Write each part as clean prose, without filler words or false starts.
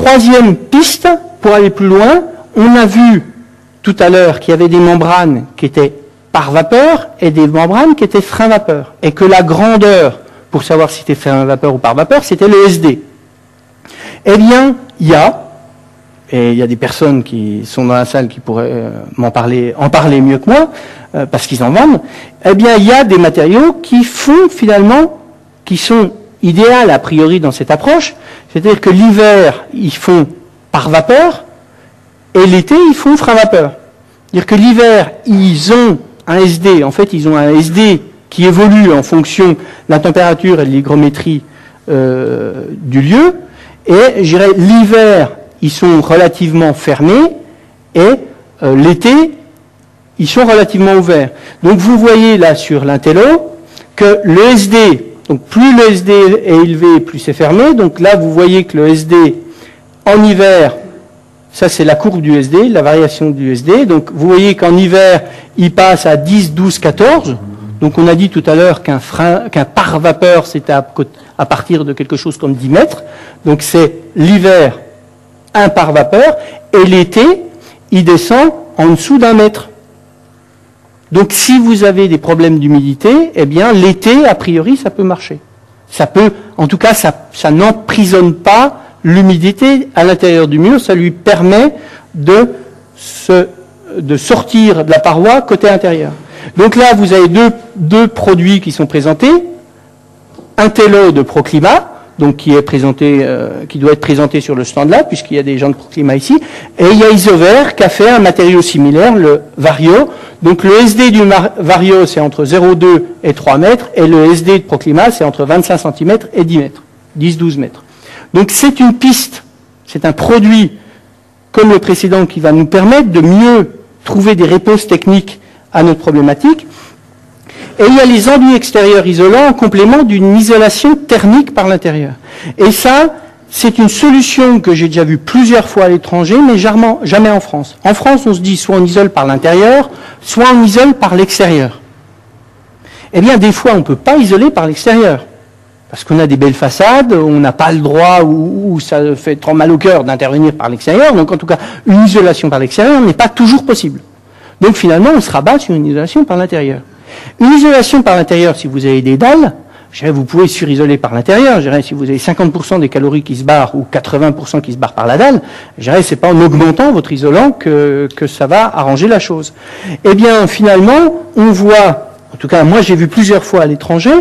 troisième piste, pour aller plus loin, on a vu tout à l'heure qu'il y avait des membranes qui étaient par vapeur et des membranes qui étaient frein vapeur. Et que la grandeur, pour savoir si c'était frein vapeur ou par vapeur, c'était le SD. Eh bien, il y a des personnes qui sont dans la salle qui pourraient en parler mieux que moi, parce qu'ils en vendent, eh bien, il y a des matériaux qui font finalement, qui sont idéaux a priori dans cette approche, c'est-à-dire que l'hiver, ils font par vapeur, et l'été, ils font frein vapeur. C'est-à-dire que l'hiver, ils ont un SD, en fait, ils ont un SD qui évolue en fonction de la température et de l'hygrométrie du lieu, et je dirais, l'hiver, ils sont relativement fermés, et l'été, ils sont relativement ouverts. Donc vous voyez là sur l'Intello que le SD, donc plus le SD est élevé, plus c'est fermé. Donc là, vous voyez que le SD en hiver, ça c'est la courbe du SD, la variation du SD. Donc vous voyez qu'en hiver, il passe à 10, 12, 14. Donc on a dit tout à l'heure qu'un par vapeur, c'était à partir de quelque chose comme 10 mètres. Donc c'est l'hiver, un par vapeur, et l'été, il descend en dessous d'1 mètre. Donc si vous avez des problèmes d'humidité, eh bien l'été, a priori, ça peut marcher. Ça peut, en tout cas, ça n'emprisonne pas l'humidité à l'intérieur du mur, ça lui permet de sortir de la paroi côté intérieur. Donc là, vous avez deux produits qui sont présentés. Intello de Proclima, donc qui doit être présenté sur le stand là, puisqu'il y a des gens de Proclima ici. Et il y a Isover qui a fait un matériau similaire, le Vario. Donc le SD du Vario, c'est entre 0,2 et 3 mètres, et le SD de Proclima, c'est entre 25 cm et 10 mètres, 10-12 mètres. Donc c'est une piste, c'est un produit comme le précédent qui va nous permettre de mieux trouver des réponses techniques à notre problématique. Et il y a les enduits extérieurs isolants en complément d'une isolation thermique par l'intérieur. Et ça, c'est une solution que j'ai déjà vue plusieurs fois à l'étranger, mais jamais en France. En France, on se dit soit on isole par l'intérieur, soit on isole par l'extérieur. Eh bien, des fois, on ne peut pas isoler par l'extérieur. Parce qu'on a des belles façades, on n'a pas le droit, ou ça fait trop mal au cœur d'intervenir par l'extérieur. Donc, en tout cas, une isolation par l'extérieur n'est pas toujours possible. Donc, finalement, on se rabat sur une isolation par l'intérieur. Une isolation par l'intérieur, si vous avez des dalles, vous pouvez surisoler par l'intérieur. Si vous avez 50% des calories qui se barrent ou 80% qui se barrent par la dalle, c'est pas en augmentant votre isolant que ça va arranger la chose. Eh bien, finalement, on voit, en tout cas, moi j'ai vu plusieurs fois à l'étranger,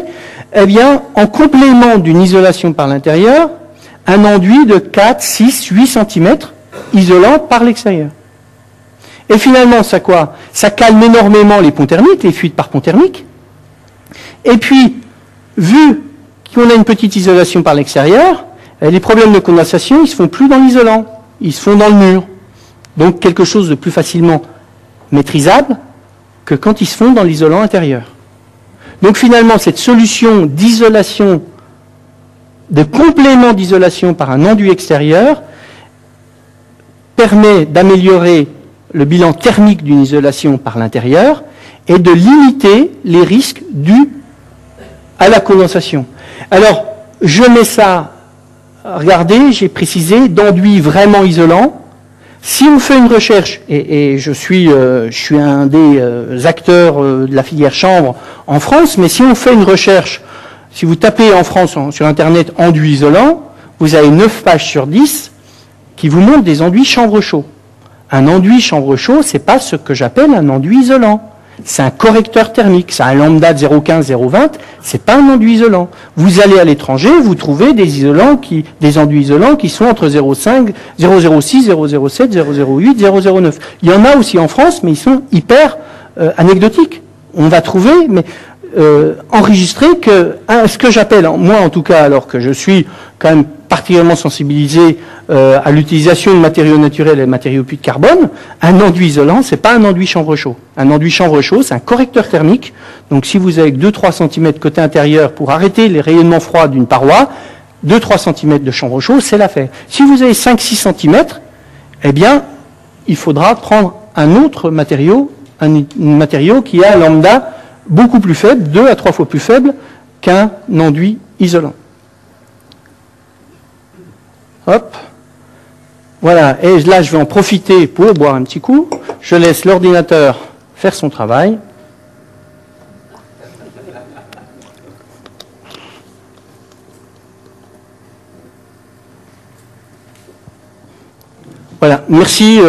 eh bien, en complément d'une isolation par l'intérieur, un enduit de 4, 6, 8 cm isolant par l'extérieur. Et finalement, ça quoi? Ça calme énormément les ponts thermiques, les fuites par pont thermique. Et puis, vu qu'on a une petite isolation par l'extérieur, les problèmes de condensation, ils ne se font plus dans l'isolant, ils se font dans le mur. Donc, quelque chose de plus facilement maîtrisable que quand ils se font dans l'isolant intérieur. Donc, finalement, cette solution d'isolation, de complément d'isolation par un enduit extérieur, permet d'améliorer le bilan thermique d'une isolation par l'intérieur et de limiter les risques dus à la condensation. Alors, je mets ça, regardez, j'ai précisé, d'enduit vraiment isolant. Si on fait une recherche, et je suis un des acteurs de la filière chanvre en France, mais si on fait une recherche, si vous tapez en France sur Internet enduit isolant, vous avez 9 pages sur 10 qui vous montrent des enduits chanvre chaud. Un enduit chanvre chaud, c'est pas ce que j'appelle un enduit isolant. C'est un correcteur thermique, c'est un lambda de 0,15, 0,20, c'est pas un enduit isolant. Vous allez à l'étranger, vous trouvez des enduits isolants qui sont entre 0,5, 0,06, 0,07, 0,08, 0,09. Il y en a aussi en France, mais ils sont hyper anecdotiques. On va trouver, mais enregistrer que ce que j'appelle, moi en tout cas, alors que je suis quand même particulièrement sensibilisé à l'utilisation de matériaux naturels et de matériaux puits de carbone, un enduit isolant, c'est pas un enduit chanvre chaud. Un enduit chanvre chaud, c'est un correcteur thermique. Donc si vous avez 2-3 cm côté intérieur pour arrêter les rayonnements froids d'une paroi, 2-3 cm de chanvre chaud, c'est l'affaire. Si vous avez 5-6 cm, eh bien, il faudra prendre un autre matériau, un matériau qui a un lambda beaucoup plus faible, 2 à 3 fois plus faible qu'un enduit isolant. Hop. Voilà, et là je vais en profiter pour boire un petit coup. Je laisse l'ordinateur faire son travail. Voilà, merci.